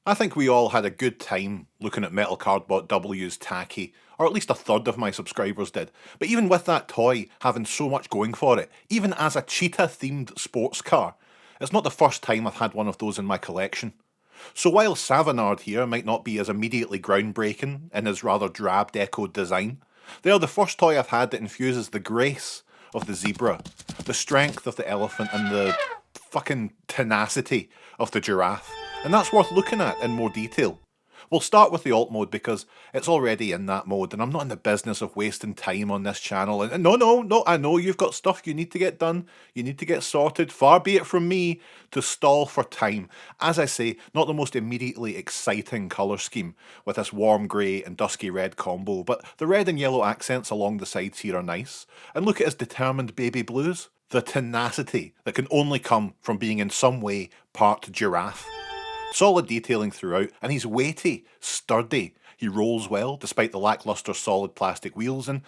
I think we all had a good time looking at Metal Cardbot W's tacky, or at least a third of my subscribers did. But even with that toy having so much going for it, even as a cheetah themed sports car, it's not the first time I've had one of those in my collection. So while Savannard here might not be as immediately groundbreaking in his rather drab decoed design, they are the first toy I've had that infuses the grace of the zebra, the strength of the elephant, and the fucking tenacity of the giraffe. And that's worth looking at in more detail. We'll start with the alt mode because it's already in that mode, and I'm not in the business of wasting time on this channel. And no, I know you've got stuff you need to get done, you need to get sorted. Far be it from me to stall for time. As I say, not the most immediately exciting colour scheme with this warm grey and dusky red combo, but the red and yellow accents along the sides here are nice. And look at his determined baby blues. The tenacity that can only come from being in some way part giraffe. Solid detailing throughout, and he's weighty, sturdy. He rolls well, despite the lackluster solid plastic wheels, and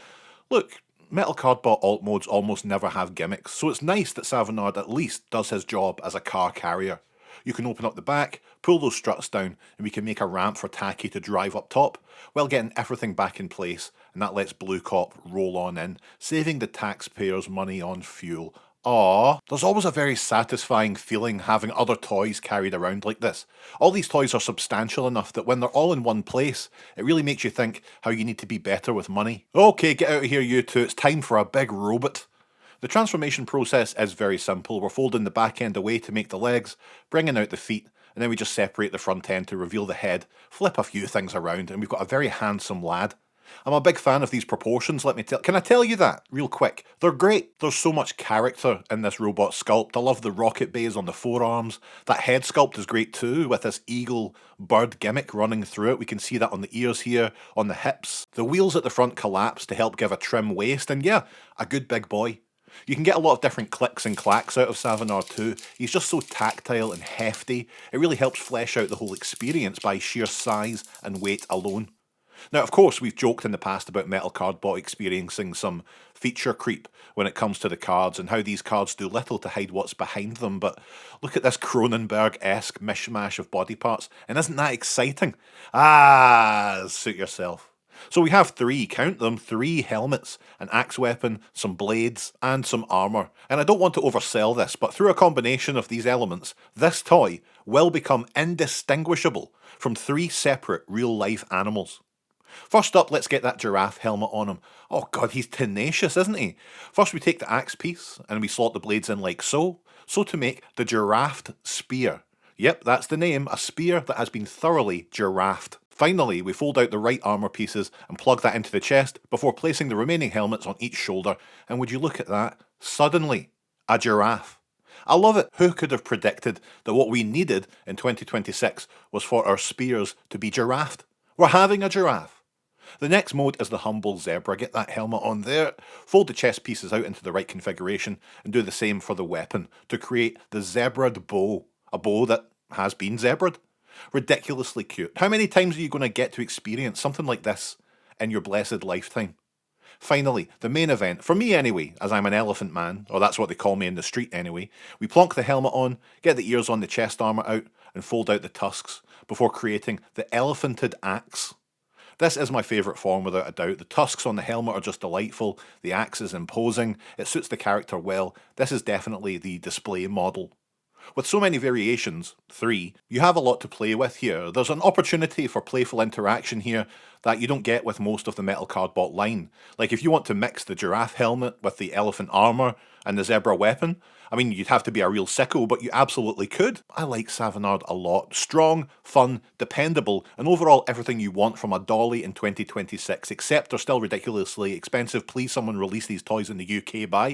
look, Metal Cardbot alt modes almost never have gimmicks, so it's nice that Savannard at least does his job as a car carrier. You can open up the back, pull those struts down, and we can make a ramp for Tacky to drive up top, while getting everything back in place, and that lets Blue Cop roll on in, saving the taxpayers money on fuel. Aww, there's always a very satisfying feeling having other toys carried around like this. All these toys are substantial enough that when they're all in one place, it really makes you think how you need to be better with money. Okay, get out of here you two, it's time for a big robot. The transformation process is very simple. We're folding the back end away to make the legs, bringing out the feet, and then we just separate the front end to reveal the head, flip a few things around, and we've got a very handsome lad. I'm a big fan of these proportions, let me tell. Can I tell you that, real quick? They're great. There's so much character in this robot sculpt. I love the rocket bays on the forearms. That head sculpt is great too, with this eagle bird gimmick running through it. We can see that on the ears here, on the hips. The wheels at the front collapse to help give a trim waist, and yeah, a good big boy. You can get a lot of different clicks and clacks out of Savannard too. He's just so tactile and hefty. It really helps flesh out the whole experience by sheer size and weight alone. Now, of course, we've joked in the past about Metal Cardbot experiencing some feature creep when it comes to the cards and how these cards do little to hide what's behind them, but look at this Cronenberg-esque mishmash of body parts, and isn't that exciting? Ah, suit yourself. So we have three, count them, three helmets, an axe weapon, some blades, and some armour. And I don't want to oversell this, but through a combination of these elements, this toy will become indistinguishable from three separate real-life animals. First up, let's get that giraffe helmet on him. Oh god, he's tenacious, isn't he? First we take the axe piece, and we slot the blades in like so, so to make the giraffed spear. Yep, that's the name, a spear that has been thoroughly giraffed. Finally, we fold out the right armour pieces and plug that into the chest before placing the remaining helmets on each shoulder, and would you look at that? Suddenly, a giraffe. I love it. Who could have predicted that what we needed in 2026 was for our spears to be giraffed? We're having a giraffe. The next mode is the humble zebra. Get that helmet on there, fold the chest pieces out into the right configuration, and do the same for the weapon to create the zebrad bow, a bow that has been zebrad. Ridiculously cute. How many times are you going to get to experience something like this in your blessed lifetime? Finally, the main event, for me anyway, as I'm an elephant man, or that's what they call me in the street anyway, we plonk the helmet on, get the ears on the chest armour out, and fold out the tusks before creating the elephanted axe. This is my favourite form without a doubt. The tusks on the helmet are just delightful, the axe is imposing, it suits the character well. This is definitely the display model. With so many variations, 3, you have a lot to play with here. There's an opportunity for playful interaction here that you don't get with most of the Metal Cardbot line. Like if you want to mix the giraffe helmet with the elephant armour and the zebra weapon, I mean, you'd have to be a real sicko, but you absolutely could. I like Savannard a lot. Strong, fun, dependable, and overall everything you want from a dolly in 2026, except they're still ridiculously expensive. Please someone release these toys in the UK by